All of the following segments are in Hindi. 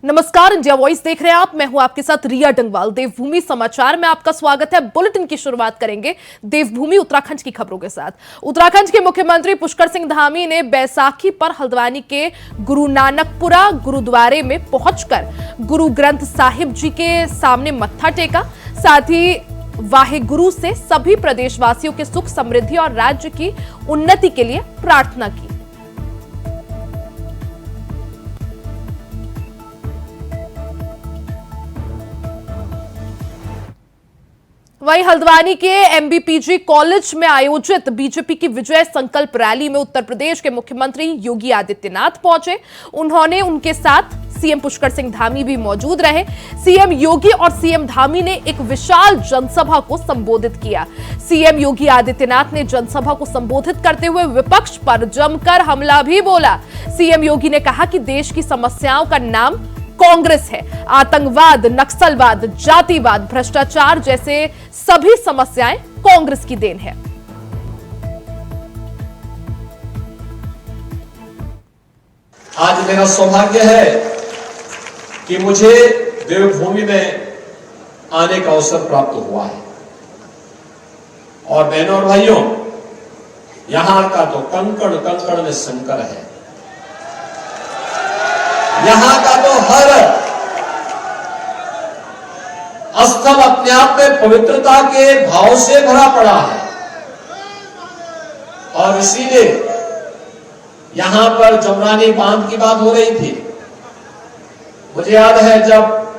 नमस्कार, इंडिया वॉइस देख रहे हैं आप। मैं हूं आपके साथ रिया डंगवाल। देवभूमि समाचार में आपका स्वागत है। बुलेटिन की शुरुआत करेंगे देवभूमि उत्तराखंड की खबरों के साथ। उत्तराखंड के मुख्यमंत्री पुष्कर सिंह धामी ने बैसाखी पर हल्द्वानी के गुरु नानकपुरा गुरुद्वारे में पहुंचकर गुरु ग्रंथ साहिब जी के सामने मत्था टेका। साथ ही वाहेगुरु से सभी प्रदेशवासियों के सुख समृद्धि और राज्य की उन्नति के लिए प्रार्थना की। वहीं हल्द्वानी के एमबीपीजी कॉलेज में आयोजित बीजेपी की विजय संकल्प रैली में उत्तर प्रदेश के मुख्यमंत्री योगी आदित्यनाथ पहुंचे। उन्होंने उनके साथ सीएम पुष्कर सिंह धामी भी मौजूद रहे। सीएम योगी और सीएम धामी ने एक विशाल जनसभा को संबोधित किया। सीएम योगी आदित्यनाथ ने जनसभा को संबोधित करते हुए विपक्ष पर जमकर हमला भी बोला। सीएम योगी ने कहा कि देश की समस्याओं का नाम कांग्रेस है। आतंकवाद, नक्सलवाद, जातिवाद, भ्रष्टाचार जैसे सभी समस्याएं कांग्रेस की देन है। आज मेरा सौभाग्य है कि मुझे देवभूमि में आने का अवसर प्राप्त हुआ है। और बहनों और भाइयों, यहां का तो कंकड़ कंकड़ में संकर है। यहां का तो हर स्थल अपने आप में पवित्रता के भाव से भरा पड़ा है। और इसीलिए यहां पर जमरानी बांध की बात हो रही थी। मुझे याद है जब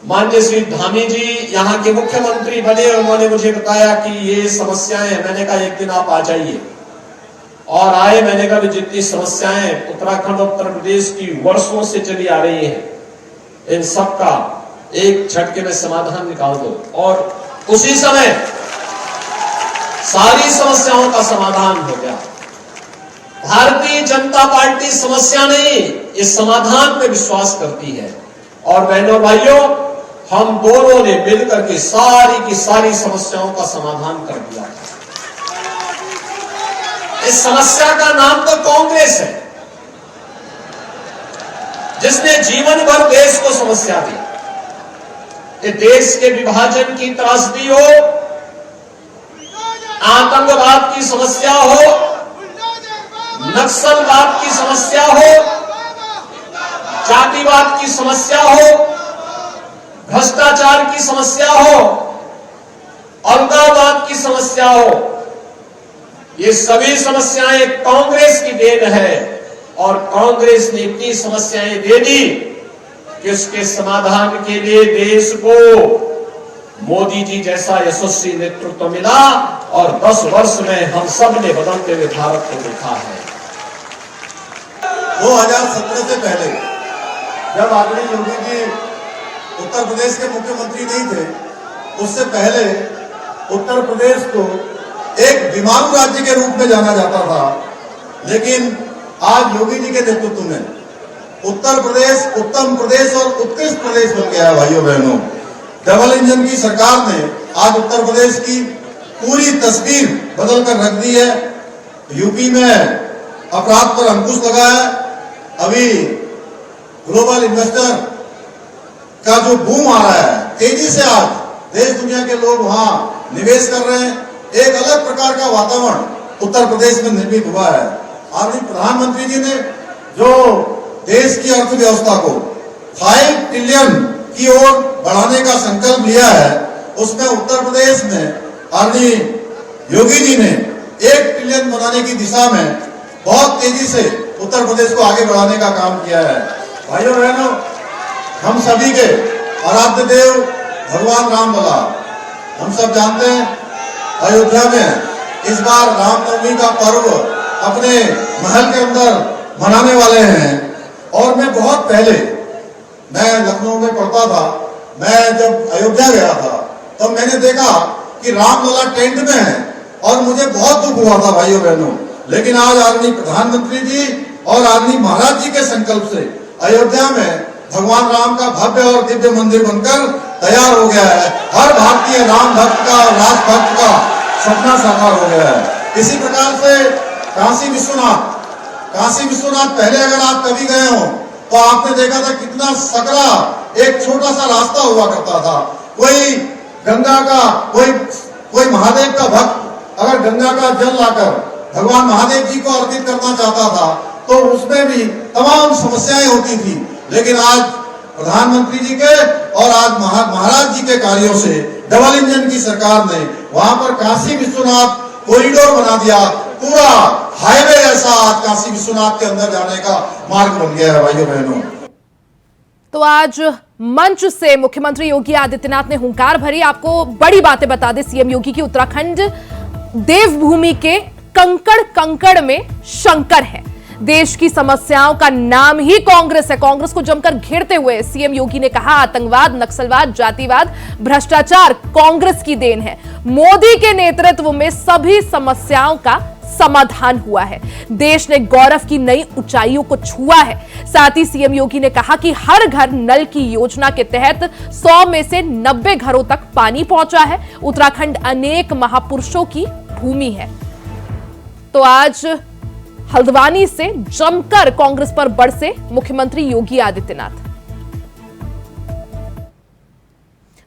माननीय श्री धामी जी यहां के मुख्यमंत्री बने, उन्होंने मुझे बताया कि ये समस्याएं हैं। मैंने कहा एक दिन आप आ जाइए, और आए। मैंने कहा जितनी समस्याएं उत्तराखंड और उत्तर प्रदेश की वर्षों से चली आ रही हैं, इन सब का एक झटके में समाधान निकाल दो। और उसी समय सारी समस्याओं का समाधान हो गया। भारतीय जनता पार्टी समस्या नहीं, इस समाधान पे विश्वास करती है। और बहनों भाइयों, हम दोनों ने मिलकर के सारी की सारी समस्याओं का समाधान कर दिया। इस समस्या का नाम तो कांग्रेस है, जिसने जीवन भर देश को समस्या दी। कि देश के विभाजन की त्रासदी हो, आतंकवाद की समस्या हो, नक्सलवाद की समस्या हो, जातिवाद की समस्या हो, भ्रष्टाचार की समस्या हो, अलगाववाद की समस्या हो, ये सभी समस्याएं कांग्रेस की देन है। और कांग्रेस ने इतनी समस्याएं दे दी कि उसके समाधान के लिए देश को मोदी जी जैसा यशस्वी नेतृत्व मिला। और 10 वर्ष में हम सब ने बदलते हुए भारत को देखा है। 2017 से पहले जब आदरणीय योगी जी उत्तर प्रदेश के मुख्यमंत्री नहीं थे, उससे पहले उत्तर प्रदेश को एक बीमारू राज्य के रूप में जाना जाता था। लेकिन आज योगी जी के नेतृत्व में उत्तर प्रदेश उत्तम प्रदेश और उत्कृष्ट प्रदेश बन गया है। भाइयों बहनों, डबल इंजन की सरकार ने आज उत्तर प्रदेश की पूरी तस्वीर बदल कर रख दी है। यूपी में अपराध पर अंकुश लगा है। अभी ग्लोबल इन्वेस्टर का जो बूम आ रहा है, तेजी से आज देश दुनिया के लोग वहां निवेश कर रहे हैं। एक अलग प्रकार का वातावरण उत्तर प्रदेश में निर्मित हुआ है। आदरणीय प्रधानमंत्री जी ने जो देश की अर्थव्यवस्था को 5 ट्रिलियन की ओर बढ़ाने का संकल्प लिया है, उसमें उत्तर प्रदेश में आदरणीय योगी जी ने 1 ट्रिलियन बनाने की दिशा में बहुत तेजी से उत्तर प्रदेश को आगे बढ़ाने का काम किया है। भाइयों बहनों, हम सभी के आराध्य देव भगवान रामलला, हम सब जानते हैं अयोध्या में इस बार रामनवमी का पर्व अपने महल के अंदर मनाने वाले हैं। और मैं बहुत पहले, मैं लखनऊ में पढ़ता था, मैं जब अयोध्या गया था तब मैंने देखा कि रामलला टेंट में है और मुझे बहुत दुख हुआ था भाइयों बहनों। लेकिन आज आदरणीय प्रधानमंत्री जी और आदरणीय महाराज जी के संकल्प से अयोध्या में भगवान राम का भव्य और दिव्य मंदिर बनकर तैयार हो गया है। हर भारतीय राम भक्त का, राज भक्त का सपना साकार हो गया है। इसी प्रकार से काशी विश्वनाथ पहले अगर आप कभी गए हो तो आपने देखा था कितना सकरा एक छोटा सा रास्ता हुआ करता था। कोई गंगा का कोई महादेव का भक्त अगर गंगा का जल लाकर भगवान महादेव जी को अर्पित करना चाहता था तो उसमें भी तमाम समस्याएं होती थी। लेकिन आज प्रधानमंत्री जी के और आज महाराज जी के कार्यों से डबल इंजन की सरकार ने वहां पर काशी विश्वनाथ कॉरिडोर बना दिया। पूरा हाईवे ऐसा आज काशी विश्वनाथ के अंदर जाने का मार्ग बन गया है भाइयों बहनों। तो आज मंच से मुख्यमंत्री योगी आदित्यनाथ ने हुंकार भरी। आपको बड़ी बातें बता दें सीएम योगी की, उत्तराखंड देवभूमि के कंकड़ कंकड़ में शंकर है। देश की समस्याओं का नाम ही कांग्रेस है। कांग्रेस को जमकर घेरते हुए सीएम योगी ने कहा, आतंकवाद, नक्सलवाद, जातिवाद, भ्रष्टाचार कांग्रेस की देन है। मोदी के नेतृत्व में सभी समस्याओं का समाधान हुआ है। देश ने गौरव की नई ऊंचाइयों को छुआ है। साथ ही सीएम योगी ने कहा कि हर घर नल की योजना के तहत 100 में से 90 घरों तक पानी पहुंचा है। उत्तराखंड अनेक महापुरुषों की भूमि है। तो आज हल्द्वानी से जमकर कांग्रेस पर बरसे मुख्यमंत्री योगी आदित्यनाथ।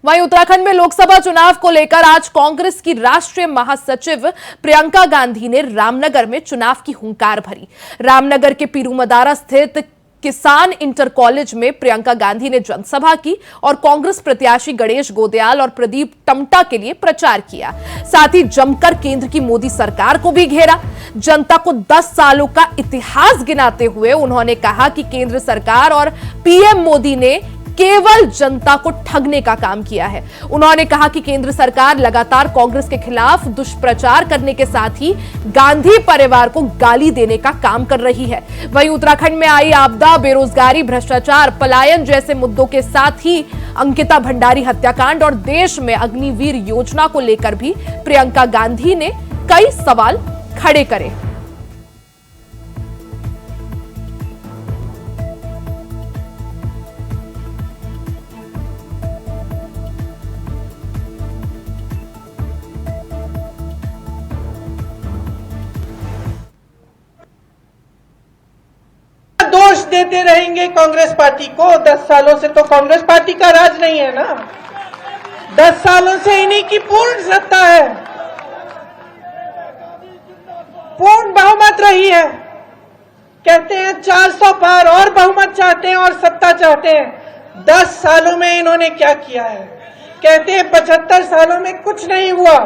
वहीं उत्तराखंड में लोकसभा चुनाव को लेकर आज कांग्रेस की राष्ट्रीय महासचिव प्रियंका गांधी ने रामनगर में चुनाव की हुंकार भरी। रामनगर के पीरूमदारा स्थित किसान इंटर कॉलेज में प्रियंका गांधी ने जनसभा की और कांग्रेस प्रत्याशी गणेश गोदयाल और प्रदीप टमटा के लिए प्रचार किया। साथ ही जमकर केंद्र की मोदी सरकार को भी घेरा। जनता को 10 सालों का इतिहास गिनाते हुए उन्होंने कहा कि केंद्र सरकार और पीएम मोदी ने केवल जनता को ठगने का काम किया है। उन्होंने कहा कि केंद्र सरकार लगातार कांग्रेस के खिलाफ दुष्प्रचार करने के साथ ही गांधी परिवार को गाली देने का काम कर रही है। वहीं उत्तराखंड में आई आपदा, बेरोजगारी, भ्रष्टाचार, पलायन जैसे मुद्दों के साथ ही अंकिता भंडारी हत्याकांड और देश में अग्निवीर योजना को लेकर भी प्रियंका गांधी ने कई सवाल खड़े करे। दोष देते रहेंगे कांग्रेस पार्टी को। 10 सालों से तो कांग्रेस पार्टी का राज नहीं है ना। 10 सालों से इन्हीं की पूर्ण सत्ता है, पूर्ण बहुमत रही है। कहते हैं 400 पार और बहुमत चाहते हैं और सत्ता चाहते हैं। 10 सालों में इन्होंने क्या किया है? कहते हैं 75 सालों में कुछ नहीं हुआ।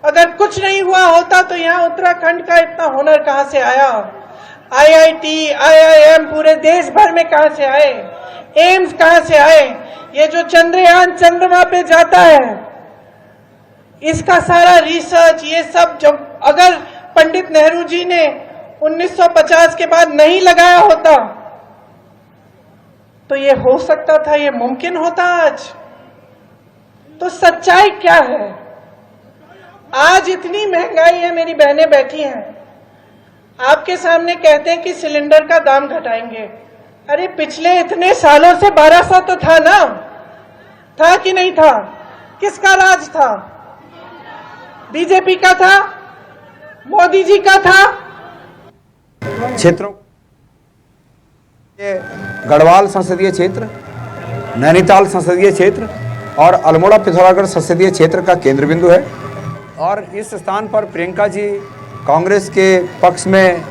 अगर कुछ नहीं हुआ होता तो यहां उत्तराखंड का इतना हुनर कहां से आया? IIT, IIM पूरे देश भर में कहां से आए? एम्स कहां से आए? ये जो चंद्रयान चंद्रमा पे जाता है, इसका सारा रिसर्च, ये सब जब अगर पंडित नेहरू जी ने 1950 के बाद नहीं लगाया होता तो ये हो सकता था, ये मुमकिन होता आज। तो सच्चाई क्या है? आज इतनी महंगाई है, मेरी बहनें बैठी हैं, आपके सामने कहते हैं कि सिलेंडर का दाम घटाएंगे। अरे पिछले इतने सालों से 1200 तो था ना, था कि नहीं था? किसका राज था? बीजेपी का था? मोदी जी का था? क्षेत्रों गढ़वाल संसदीय क्षेत्र, नैनीताल संसदीय क्षेत्र और अल्मोड़ा पिथौरागढ़ संसदीय क्षेत्र का केंद्र बिंदु है। और इस स्थान पर प्रियंका जी कांग्रेस के पक्ष में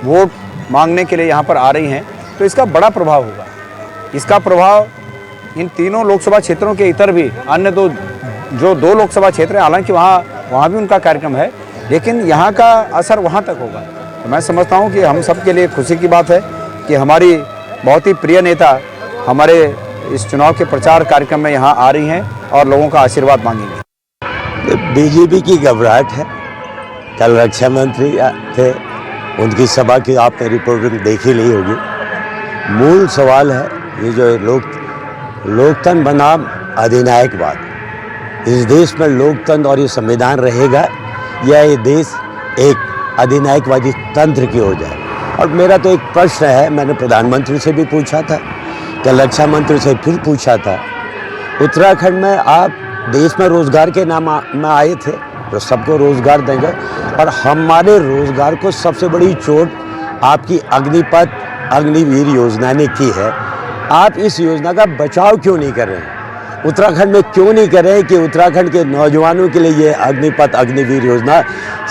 वोट मांगने के लिए यहाँ पर आ रही हैं, तो इसका बड़ा प्रभाव होगा। इसका प्रभाव इन तीनों लोकसभा क्षेत्रों के इतर भी अन्य जो दो लोकसभा क्षेत्र हैं, हालांकि वहाँ भी उनका कार्यक्रम है, लेकिन यहाँ का असर वहाँ तक होगा। तो मैं समझता हूँ कि हम सब के लिए खुशी की बात है कि हमारी बहुत ही प्रिय नेता हमारे इस चुनाव के प्रचार कार्यक्रम में यहाँ आ रही हैं और लोगों का आशीर्वाद मांगेंगी। बीजेपी की घबराहट है। कल रक्षा मंत्री थे, उनकी सभा की आपने रिपोर्टिंग देखी नहीं होगी। मूल सवाल है ये जो लोकतंत्र बनाम अधिनायकवाद। इस देश में लोकतंत्र और ये संविधान रहेगा या ये देश एक अधिनायकवादी तंत्र की हो जाए? और मेरा तो एक प्रश्न है, मैंने प्रधानमंत्री से भी पूछा था, कल रक्षा मंत्री से फिर पूछा था। उत्तराखंड में आप देश में रोजगार के नाम में आए थे तो सबको रोजगार देंगे, और हमारे रोजगार को सबसे बड़ी चोट आपकी अग्निपथ अग्निवीर योजना ने की है, आप इस योजना का बचाव क्यों नहीं कर रहे हैं? उत्तराखंड में क्यों नहीं कर रहे हैं कि उत्तराखंड के नौजवानों के लिए ये अग्निपथ अग्निवीर योजना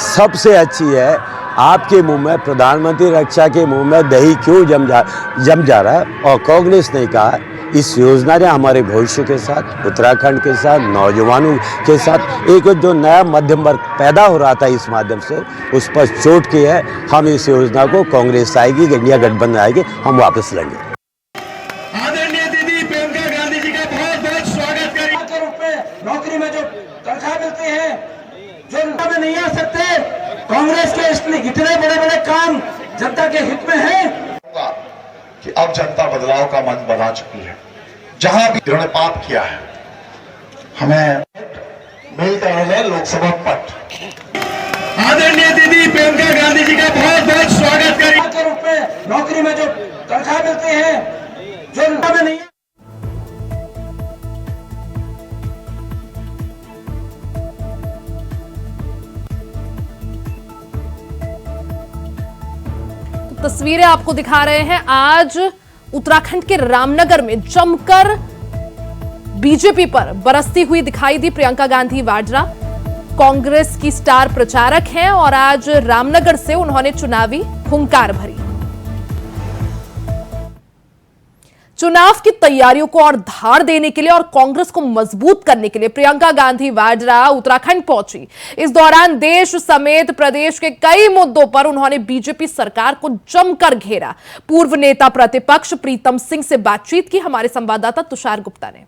सबसे अच्छी है। आपके मुंह में, प्रधानमंत्री रक्षा के मुंह में दही क्यों जम जा रहा है? और कांग्रेस ने कहा इस योजना ने हमारे भविष्य के साथ, उत्तराखंड के साथ, नौजवानों के साथ एक जो नया मध्यम वर्ग पैदा हो रहा था इस माध्यम से, उस पर चोट की है। हम इस योजना को, कांग्रेस आएगी, इंडिया गठबंधन आएगी, हम वापस लेंगे। आदरणीय दीदी प्रियंका गांधी जी का बहुत बहुत स्वागत करें। के रूप में नौकरी में जो तनख्वाह मिलती है, जो जनता में नहीं आ सकते, कांग्रेस के इतने बड़े बड़े काम जनता के हित में है कि अब जनता बदलाव का मन बना चुकी है। जहां भी इन्होंने पाप किया है, हमें मिलता है लोकसभा पट। आदरणीय दीदी प्रियंका गांधी जी का बहुत बहुत स्वागत करें। के रूप में नौकरी में जो तनख्वाह मिलती है, जो जनता में नहीं है। तस्वीरें आपको दिखा रहे हैं। आज उत्तराखंड के रामनगर में जमकर बीजेपी पर बरसती हुई दिखाई दी प्रियंका गांधी वाड्रा। कांग्रेस की स्टार प्रचारक हैं और आज रामनगर से उन्होंने चुनावी हुंकार भरी। चुनाव की तैयारियों को और धार देने के लिए और कांग्रेस को मजबूत करने के लिए प्रियंका गांधी वाड्रा उत्तराखंड पहुंची। इस दौरान देश समेत प्रदेश के कई मुद्दों पर उन्होंने बीजेपी सरकार को जमकर घेरा। पूर्व नेता प्रतिपक्ष प्रीतम सिंह से बातचीत की हमारे संवाददाता तुषार गुप्ता ने।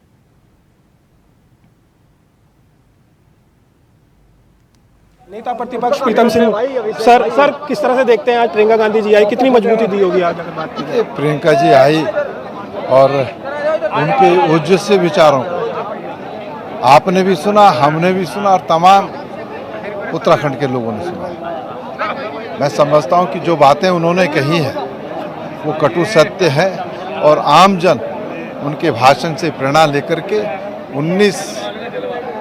नेता प्रतिपक्ष प्रीतम सिंह सर किस तरह से देखते हैं आज प्रियंका गांधी जी आई, कितनी मजबूती दी होगी आज अगर बात की जाए? प्रियंका जी आई और उनके ओजस्वी विचारों को आपने भी सुना, हमने भी सुना और तमाम उत्तराखंड के लोगों ने सुना। मैं समझता हूं कि जो बातें उन्होंने कही हैं वो कटु सत्य है और आमजन उनके भाषण से प्रेरणा लेकर के 19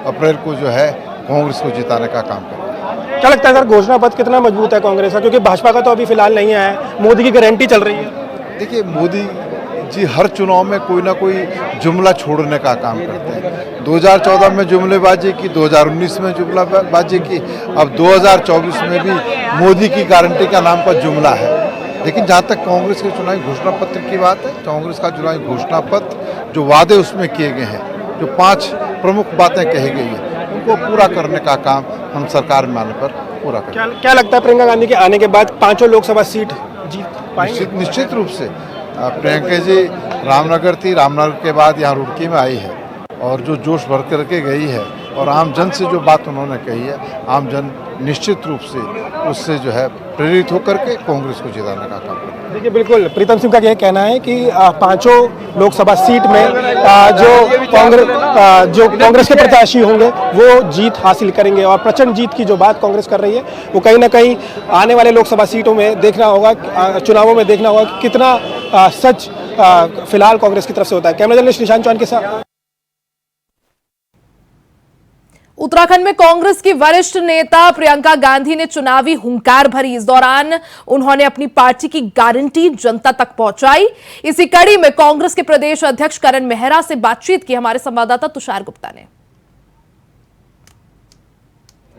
अप्रैल को जो है कांग्रेस को जिताने का काम करें। क्या लगता है सर, घोषणा पत्र कितना मजबूत है कांग्रेस का? क्योंकि भाजपा का तो अभी फिलहाल नहीं आया है, मोदी की गारंटी चल रही है। देखिए, मोदी जी हर चुनाव में कोई ना कोई जुमला छोड़ने का काम करते हैं। 2014 में जुमलेबाजी की, 2019 में जुमलाबाजी की, अब 2024 में भी मोदी की गारंटी का नाम पर जुमला है। लेकिन जहाँ तक कांग्रेस के चुनावी घोषणा पत्र की बात है, कांग्रेस का चुनावी घोषणा पत्र जो वादे उसमें किए गए हैं, जो 5 प्रमुख बातें कही गई है, उनको पूरा करने का काम हम सरकार में आने पर पूरा करें। क्या लगता है प्रियंका गांधी के आने के बाद 5 लोकसभा सीट जीत पाएंगे? निश्चित रूप से। प्रियंका जी रामनगर थी, रामनगर के बाद यहाँ रुड़की में आई है और जो जोश भर करके गई है और आम जन से जो बात उन्होंने कही है, आम जन निश्चित रूप से उससे जो है प्रेरित होकर के कांग्रेस को जिताने का काम करें। देखिए, बिल्कुल प्रीतम सिंह का यह कहना है कि 5 लोकसभा सीट में जो कांग्रेस के प्रत्याशी होंगे वो जीत हासिल करेंगे और प्रचंड जीत की जो बात कांग्रेस कर रही है वो कहीं ना कहीं आने वाले लोकसभा सीटों में देखना होगा, चुनावों में देखना होगा कि कितना सच फिलहाल कांग्रेस की तरफ से होता है। कैमरा जर्नलिस्ट निशांत चौहान के साथ। उत्तराखंड में कांग्रेस की वरिष्ठ नेता प्रियंका गांधी ने चुनावी हुंकार भरी। इस दौरान उन्होंने अपनी पार्टी की गारंटी जनता तक पहुंचाई। इसी कड़ी में कांग्रेस के प्रदेश अध्यक्ष करण मेहरा से बातचीत की हमारे संवाददाता तुषार गुप्ता ने।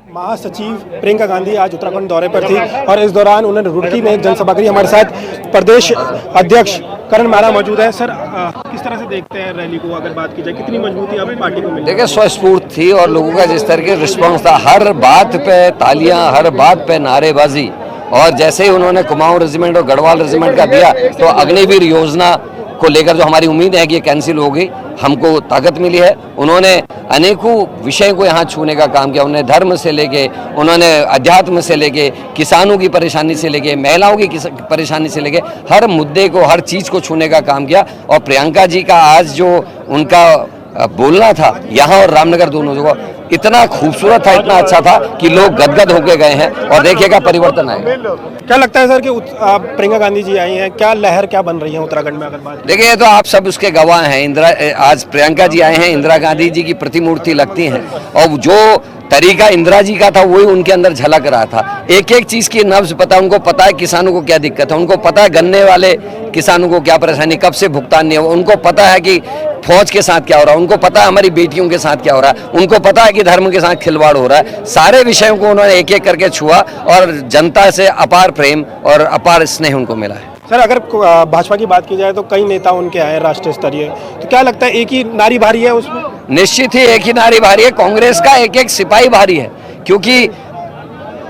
महासचिव प्रियंका गांधी आज उत्तराखंड दौरे पर थी और इस दौरान उन्होंने रुड़की में एक जनसभा करी। हमारे साथ प्रदेश अध्यक्ष करण मेहरा मौजूद है। सर, किस तरह से देखते हैं रैली को अगर बात की जाए, कितनी मजबूती अब पार्टी को मिली? देखिए, स्वस्फूर्त थी और लोगों का जिस तरह के रिस्पॉन्स था, हर बात पे तालियां, हर बात पे नारेबाजी। और जैसे ही उन्होंने कुमाऊं रेजिमेंट और गढ़वाल रेजिमेंट का दिया तो अग्निवीर योजना को लेकर जो हमारी उम्मीद है कि ये कैंसिल हो गई, हमको ताकत मिली है। उन्होंने अनेकों विषय को यहाँ छूने का काम किया। उन्होंने धर्म से लेके, उन्होंने अध्यात्म से लेके, किसानों की परेशानी से लेके, महिलाओं की परेशानी से लेके हर मुद्दे को, हर चीज़ को छूने का काम किया। और प्रियंका जी का आज जो उनका बोलना था यहाँ और रामनगर दोनों जगह इतना खूबसूरत था, इतना अच्छा था कि लोग गदगद होके गए हैं और देखिएगा परिवर्तन आएगा। क्या लगता है सर कि प्रियंका गांधी जी आई हैं, क्या लहर क्या बन रही है उत्तराखंड में अगर बात? देखिए, तो आप सब उसके गवाह हैं। आज प्रियंका जी आए हैं, इंदिरा गांधी जी की प्रतिमूर्ति लगती हैं और जो तरीका इंदिरा जी का था, वही उनके अंदर झलक रहा था। एक एक चीज की नब्ज पता, उनको पता है किसानों को क्या दिक्कत है, उनको पता है गन्ने वाले किसानों को क्या परेशानी, कब से भुगतान नहीं हुआ, उनको पता है कि फौज के साथ क्या हो रहा है, उनको पता है हमारी बेटियों के साथ क्या हो रहा है, उनको पता है कि धर्म के साथ खिलवाड़ हो रहा है। सारे विषयों को उन्होंने एक एक करके छुआ और जनता से अपार प्रेम और अपार स्नेह उनको मिला है। सर, अगर भाजपा की बात की जाए तो कई नेता उनके आए राष्ट्रीय स्तरीय, तो क्या लगता है एक ही नारी भारी है उसमें? निश्चित ही एक ही नारी भारी है, कांग्रेस का एक एक सिपाही भारी है, क्योंकि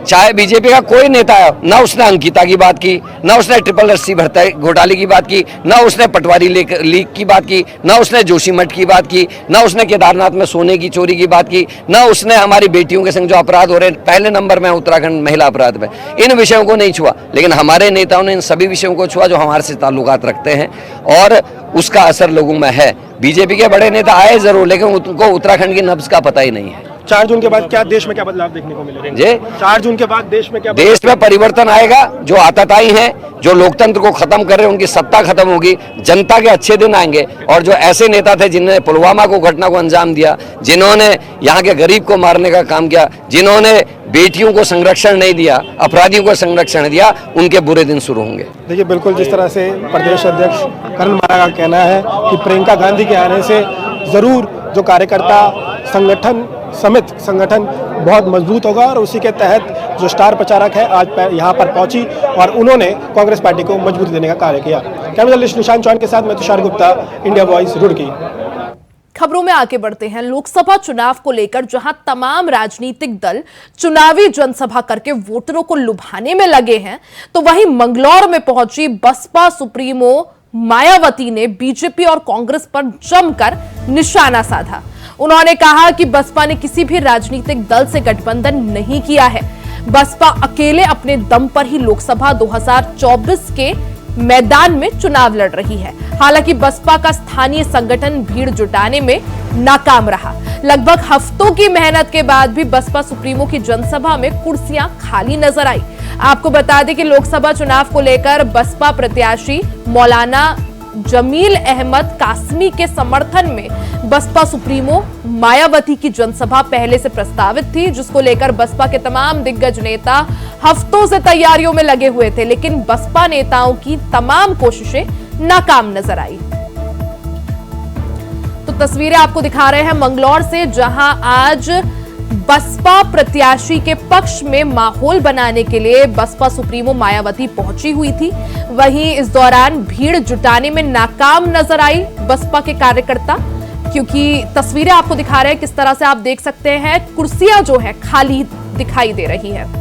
चाहे बीजेपी का कोई नेता है, ना उसने अंकिता की बात की, ना उसने ट्रिपल रस्सी भर्ती घोटाले की बात की, ना उसने पटवारी लीक की बात की, ना उसने जोशीमठ की बात की, ना उसने केदारनाथ में सोने की चोरी की बात की, ना उसने हमारी बेटियों के संग जो अपराध हो रहे हैं, पहले नंबर में उत्तराखंड महिला अपराध में, इन विषयों को नहीं छुआ। लेकिन हमारे नेताओं ने इन सभी विषयों को छुआ जो हमारे से ताल्लुकात रखते हैं, और उसका असर लोगों में है। बीजेपी के बड़े नेता आए जरूर, लेकिन उनको उत्तराखंड की नब्ज का पता ही नहीं है। 4 जून के बाद क्या देश में क्या बदलाव देखने को मिलेगा? जी, 4 जून के बाद देश में क्या देश में परिवर्तन आएगा। जो आतताई हैं, जो लोकतंत्र को खत्म कर रहे हैं, उनकी सत्ता खत्म होगी, जनता के अच्छे दिन आएंगे। और जो ऐसे नेता थे जिन्होंने पुलवामा को घटना को अंजाम दिया, जिन्होंने यहाँ के गरीब को मारने का काम किया, जिन्होंने बेटियों को संरक्षण नहीं दिया, अपराधियों को संरक्षण दिया, उनके बुरे दिन शुरू होंगे। देखिए, बिल्कुल जिस तरह से प्रदेश अध्यक्ष करण मारा का कहना है कि प्रियंका गांधी के आने से जरूर जो कार्यकर्ता संगठन समित संगठन बहुत मजबूत होगा, और उसी के तहत जो स्टार प्रचारक है आज यहाँ पर पहुंची और उन्होंने कांग्रेस पार्टी को मजबूती देने का कार्य किया। कैमरा जर्नलिस्ट निशांत चौहान के साथ मैं तुषार गुप्ता, इंडिया वॉइस, रुड़की। खबरों में आगे बढ़ते हैं। लोकसभा चुनाव को लेकर जहां तमाम राजनीतिक दल चुनावी जनसभा करके वोटरों को लुभाने में लगे हैं, तो वहीं मंगलौर में पहुंची बसपा सुप्रीमो मायावती ने बीजेपी और कांग्रेस पर जमकर निशाना साधा। उन्होंने कहा कि बसपा ने किसी भी राजनीतिक दल से गठबंधन नहीं किया है, बसपा अकेले अपने दम पर ही लोकसभा 2024 के मैदान में चुनाव लड़ रही है। हालांकि बसपा का स्थानीय संगठन भीड़ जुटाने में नाकाम रहा। लगभग हफ्तों की मेहनत के बाद भी बसपा सुप्रीमो की जनसभा में कुर्सियां खाली नजर आई। आपको बता दें कि लोकसभा चुनाव को लेकर बसपा प्रत्याशी मौलाना जमील अहमद कासमी के समर्थन में बसपा सुप्रीमो मायावती की जनसभा पहले से प्रस्तावित थी, जिसको लेकर बसपा के तमाम दिग्गज नेता हफ्तों से तैयारियों में लगे हुए थे, लेकिन बसपा नेताओं की तमाम कोशिशें नाकाम नजर आई। तो तस्वीरें आपको दिखा रहे हैं मंगलौर से, जहां आज बसपा प्रत्याशी के पक्ष में माहौल बनाने के लिए बसपा सुप्रीमो मायावती पहुंची हुई थी। वहीं इस दौरान भीड़ जुटाने में नाकाम नजर आई बसपा के कार्यकर्ता, क्योंकि तस्वीरें आपको दिखा रहे हैं किस तरह से आप देख सकते हैं कुर्सियां जो है खाली दिखाई दे रही है।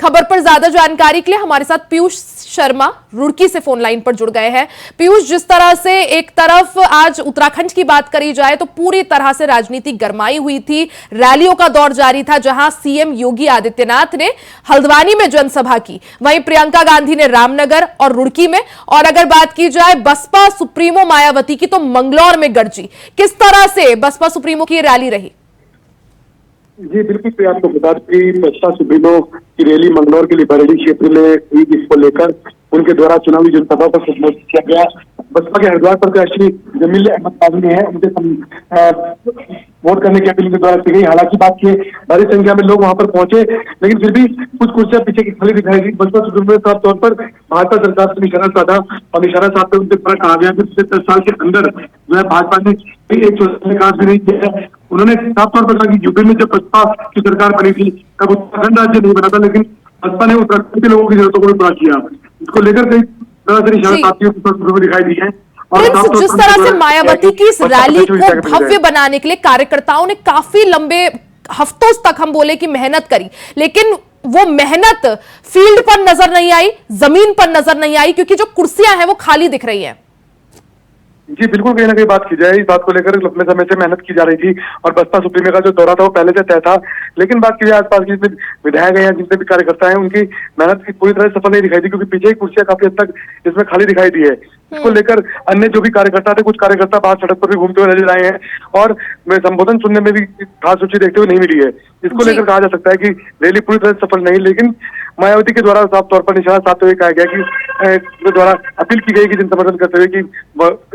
खबर पर ज्यादा जानकारी के लिए हमारे साथ पीयूष शर्मा रुड़की से फोन लाइन पर जुड़ गए हैं। पीयूष, जिस तरह से एक तरफ आज उत्तराखंड की बात करी जाए तो पूरी तरह से राजनीति गरमाई हुई थी, रैलियों का दौर जारी था, जहां सीएम योगी आदित्यनाथ ने हल्द्वानी में जनसभा की, वहीं प्रियंका गांधी ने रामनगर और रुड़की में, और अगर बात की जाए बसपा सुप्रीमो मायावती की तो मंगलौर में गरजी। किस तरह से बसपा सुप्रीमो की रैली रही? जी बिल्कुल, आपको बता दें कि बसपा सुप्रीमो की रैली मंगलौर के लिबरेली क्षेत्र में हुई, जिसको लेकर उनके द्वारा चुनावी जनसभा को संबोधित किया गया। बसपा के हरिद्वार प्रत्याशी जमील अहमद कासमी है, उनके वोट करने की अपील उनके द्वारा की गई। हालांकि बात की बड़ी संख्या में लोग वहां पर पहुंचे, लेकिन फिर भी कुछ कुर्सियां पीछे की खाली दिखाई दी। बसपा सुप्रीमो ने साफ तौर पर भाजपा सरकार से निशाना साधा और निशाना साधते उनके द्वारा कहा गया कि पिछले 10 साल के अंदर जो है भाजपा ने एक विकास भी नहीं किया है। उन्होंने साफ तौर पर कहा कि यूपी में जब बसपा की सरकार बनी थी तब उत्तराखंड राज्य नहीं बना था, लेकिन बसपा ने उत्तराखंड के लोगों की जरूरतों को भी पूरा किया। इसको लेकर कई तरह से निशाना साधती दिखाई दी है। जिस तरह से मायावती की इस रैली को भव्य बनाने के लिए कार्यकर्ताओं ने काफी लंबे हफ्तों तक हम बोले कि मेहनत करी, लेकिन वो मेहनत फील्ड पर नजर नहीं आई, जमीन पर नजर नहीं आई, क्योंकि जो कुर्सियां हैं वो खाली दिख रही हैं। जी बिल्कुल, कहीं ना कहीं बात की जाए, इस बात को लेकर लंबे समय से मेहनत की जा रही थी और बसपा सुप्रीमो का जो दौरा था वो पहले से तय था। लेकिन बात की जाए आसपास के जितने विधायक हैं, जितने भी कार्यकर्ता हैं, उनकी मेहनत की पूरी तरह सफल नहीं दिखाई दी, क्योंकि पीछे की कुर्सियां काफी हद तक इसमें खाली दिखाई दी है। इसको लेकर अन्य जो भी कार्यकर्ता थे, कुछ कार्यकर्ता बाहर सड़क पर भी घूमते हुए नजर आए हैं और संबोधन सुनने में भी खास रुचि देखते हुए नहीं मिली है। इसको लेकर कहा जा सकता है कि रैली पूरी तरह सफल नहीं, लेकिन मायावती के द्वारा साफ तौर पर निशाना साधते हुए कहा गया कि द्वारा अपील की गई कि जन समर्थन करते हुए कि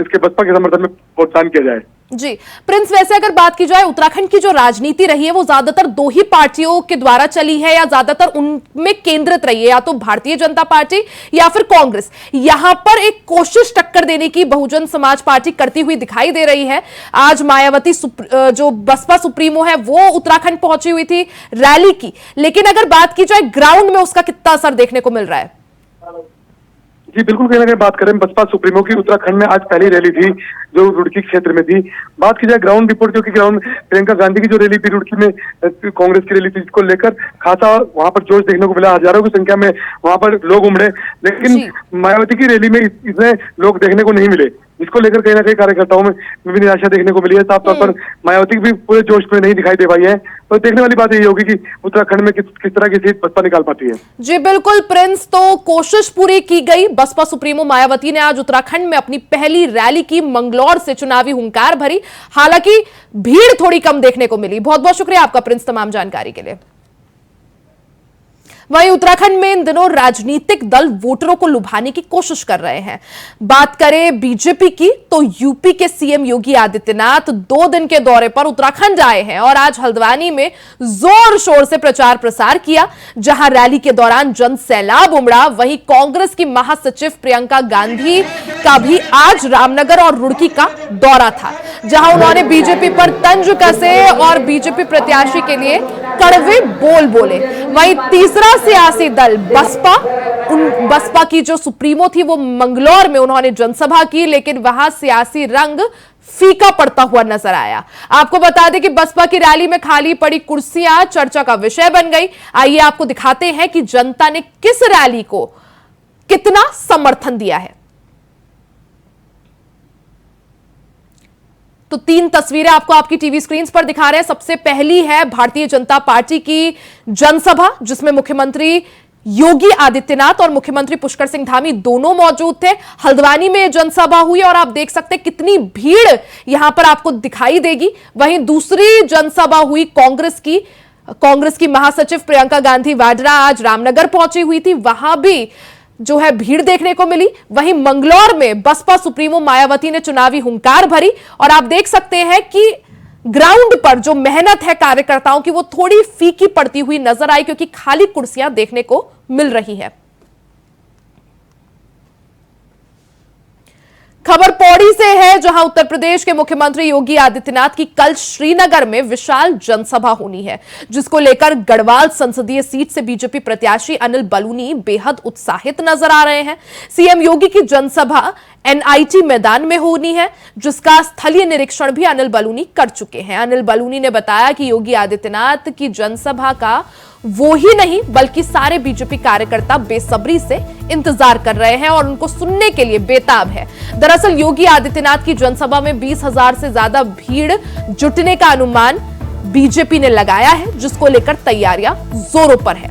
इसके बसपा के समर्थन में प्रोत्साहन किया जाए। जी प्रिंस, वैसे अगर बात की जाए उत्तराखंड की जो राजनीति रही है वो ज्यादातर दो ही पार्टियों के द्वारा चली है या ज्यादातर उनमें केंद्रित रही है, या तो भारतीय जनता पार्टी या फिर कांग्रेस। यहां पर एक कोशिश टक्कर देने की बहुजन समाज पार्टी करती हुई दिखाई दे रही है। आज मायावती जो बसपा सुप्रीमो है वो उत्तराखंड पहुंची हुई थी रैली की, लेकिन अगर बात की जाए ग्राउंड में उसका कितना असर देखने को मिल रहा है? जी बिल्कुल, कहीं ना कहीं बात करें बसपा सुप्रीमो की, उत्तराखंड में आज पहली रैली थी जो रुड़की क्षेत्र में थी। बात की जाए ग्राउंड रिपोर्ट, जो कि ग्राउंड प्रियंका गांधी की जो रैली थी रुड़की में, कांग्रेस की रैली थी, जिसको लेकर खासा वहां पर जोश देखने को मिला, हजारों की संख्या में वहां पर लोग उमड़े। लेकिन मायावती की रैली में इतने लोग देखने को नहीं मिले, जिसको लेकर कहीं ना कहीं कार्यकर्ताओं में भी निराशा देखने को मिली है। साफ तौर पर मायावती भी पूरे जोश में नहीं दिखाई दे पाई है। तो देखने वाली बात यही होगी कि उत्तराखंड में किस तरह की सीट बसपा निकाल पाती है। जी बिल्कुल प्रिंस, तो कोशिश पूरी की गई। बसपा सुप्रीमो मायावती ने आज उत्तराखंड में अपनी पहली रैली की, मंगलौर से चुनावी हुंकार भरी। हालांकि भीड़ थोड़ी कम देखने को मिली। बहुत बहुत शुक्रिया आपका प्रिंस तमाम जानकारी के लिए। वहीं उत्तराखंड में इन दिनों राजनीतिक दल वोटरों को लुभाने की कोशिश कर रहे हैं। बात करें बीजेपी की तो यूपी के सीएम योगी आदित्यनाथ 2 दिन के दौरे पर उत्तराखंड आए हैं और आज हल्द्वानी में जोर शोर से प्रचार प्रसार किया, जहां रैली के दौरान जन सैलाब उमड़ा। वहीं कांग्रेस की महासचिव प्रियंका गांधी का भी आज रामनगर और रुड़की का दौरा था, जहां उन्होंने बीजेपी पर तंज कसे और बीजेपी प्रत्याशी के लिए कड़वे बोल बोले। वहीं तीसरा सियासी दल बसपा की जो सुप्रीमो थी वो मंगलौर में उन्होंने जनसभा की, लेकिन वहां सियासी रंग फीका पड़ता हुआ नजर आया। आपको बता दें कि बसपा की रैली में खाली पड़ी कुर्सियां चर्चा का विषय बन गई। आइए आपको दिखाते हैं कि जनता ने किस रैली को कितना समर्थन दिया है। तो 3 तस्वीरें आपको आपकी टीवी स्क्रीन पर दिखा रहे हैं। सबसे पहली है भारतीय जनता पार्टी की जनसभा, जिसमें मुख्यमंत्री योगी आदित्यनाथ और मुख्यमंत्री पुष्कर सिंह धामी दोनों मौजूद थे। हल्द्वानी में जनसभा हुई और आप देख सकते हैं कितनी भीड़ यहां पर आपको दिखाई देगी। वहीं दूसरी जनसभा हुई कांग्रेस की महासचिव प्रियंका गांधी वाड्रा आज रामनगर पहुंची हुई थी, वहां भी जो है भीड़ देखने को मिली। वहीं मंगलौर में बसपा सुप्रीमो मायावती ने चुनावी हुंकार भरी और आप देख सकते हैं कि ग्राउंड पर जो मेहनत है कार्यकर्ताओं की वो थोड़ी फीकी पड़ती हुई नजर आई, क्योंकि खाली कुर्सियां देखने को मिल रही है। खबर पौड़ी से है, जहां उत्तर प्रदेश के मुख्यमंत्री योगी आदित्यनाथ की कल श्रीनगर में विशाल जनसभा होनी है, जिसको लेकर गढ़वाल संसदीय सीट से बीजेपी प्रत्याशी अनिल बलूनी बेहद उत्साहित नजर आ रहे हैं। सीएम योगी की जनसभा एनआईटी मैदान में होनी है, जिसका स्थलीय निरीक्षण भी अनिल बलूनी कर चुके हैं। अनिल बलूनी ने बताया कि योगी आदित्यनाथ की जनसभा का वो ही नहीं बल्कि सारे बीजेपी कार्यकर्ता बेसब्री से इंतजार कर रहे हैं और उनको सुनने के लिए बेताब है। दरअसल योगी आदित्यनाथ की जनसभा में 20,000 से ज्यादा भीड़ जुटने का अनुमान बीजेपी ने लगाया है, जिसको लेकर तैयारियां जोरों पर है।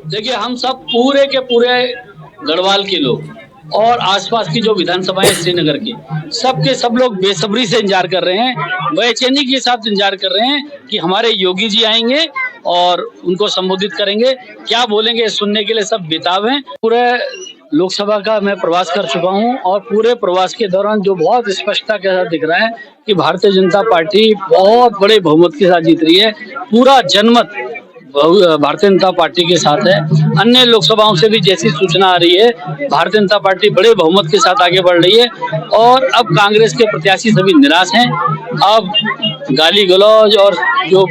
देखिए, हम सब पूरे के पूरे गढ़वाल के लोग और आसपास की जो विधानसभाएं श्रीनगर की, सबके सब लोग बेसब्री से इंतजार कर रहे हैं, बेचैनी के साथ इंतजार कर रहे हैं कि हमारे योगी जी आएंगे और उनको संबोधित करेंगे, क्या बोलेंगे सुनने के लिए सब बेताब हैं। पूरे लोकसभा का मैं प्रवास कर चुका हूं और पूरे प्रवास के दौरान जो बहुत स्पष्टता के साथ दिख रहा है कि भारतीय जनता पार्टी बहुत बड़े बहुमत के साथ जीत रही है। पूरा जनमत भारतीय जनता पार्टी के साथ है। अन्य लोकसभाओं से भी जैसी सूचना आ रही है, भारतीय जनता पार्टी बड़े बहुमत के साथ आगे बढ़ रही है और अब कांग्रेस के प्रत्याशी सभी निराश हैं। अब गाली गलौज और जो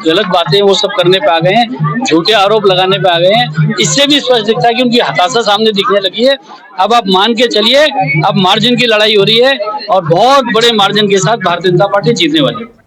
गलत बातें वो सब करने पे आ गए हैं, झूठे आरोप लगाने पे आ गए हैं। इससे भी स्पष्ट दिखता है कि उनकी हताशा सामने दिखने लगी है। अब आप मान के चलिए, अब मार्जिन की लड़ाई हो रही है और बहुत बड़े मार्जिन के साथ भारतीय जनता पार्टी जीतने वाली है।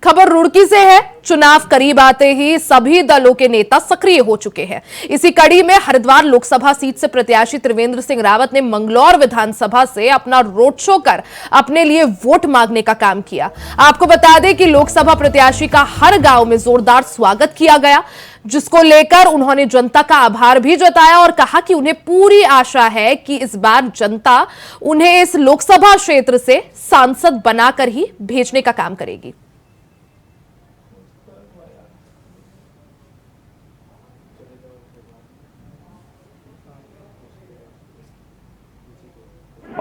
खबर रुड़की से है। चुनाव करीब आते ही सभी दलों के नेता सक्रिय हो चुके हैं। इसी कड़ी में हरिद्वार लोकसभा सीट से प्रत्याशी त्रिवेंद्र सिंह रावत ने मंगलौर विधानसभा से अपना रोड शो कर अपने लिए वोट मांगने का काम किया। आपको बता दें कि लोकसभा प्रत्याशी का हर गांव में जोरदार स्वागत किया गया, जिसको लेकर उन्होंने जनता का आभार भी जताया और कहा कि उन्हें पूरी आशा है कि इस बार जनता उन्हें इस लोकसभा क्षेत्र से सांसद बनाकर ही भेजने का काम करेगी।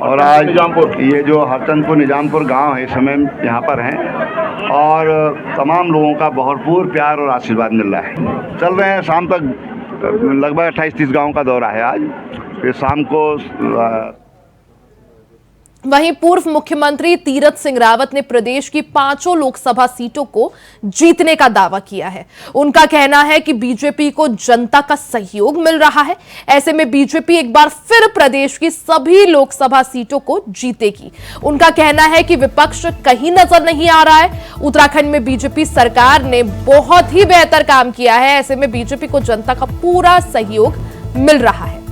और आज ये जो हरचंदपुर निजामपुर गांव है इस समय यहाँ पर हैं और तमाम लोगों का भरपूर प्यार और आशीर्वाद मिल रहा है। चल रहे हैं शाम तक, लगभग 28-30 गाँव का दौरा है आज। फिर शाम को वहीं पूर्व मुख्यमंत्री तीरथ सिंह रावत ने प्रदेश की 5 लोकसभा सीटों को जीतने का दावा किया है। उनका कहना है कि बीजेपी को जनता का सहयोग मिल रहा है, ऐसे में बीजेपी एक बार फिर प्रदेश की सभी लोकसभा सीटों को जीतेगी। उनका कहना है कि विपक्ष कहीं नजर नहीं आ रहा है। उत्तराखंड में बीजेपी सरकार ने बहुत ही बेहतर काम किया है, ऐसे में बीजेपी को जनता का पूरा सहयोग मिल रहा है।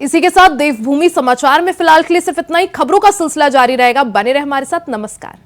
इसी के साथ देवभूमि समाचार में फिलहाल के लिए सिर्फ इतना ही। खबरों का सिलसिला जारी रहेगा, बने रहे हमारे साथ। नमस्कार।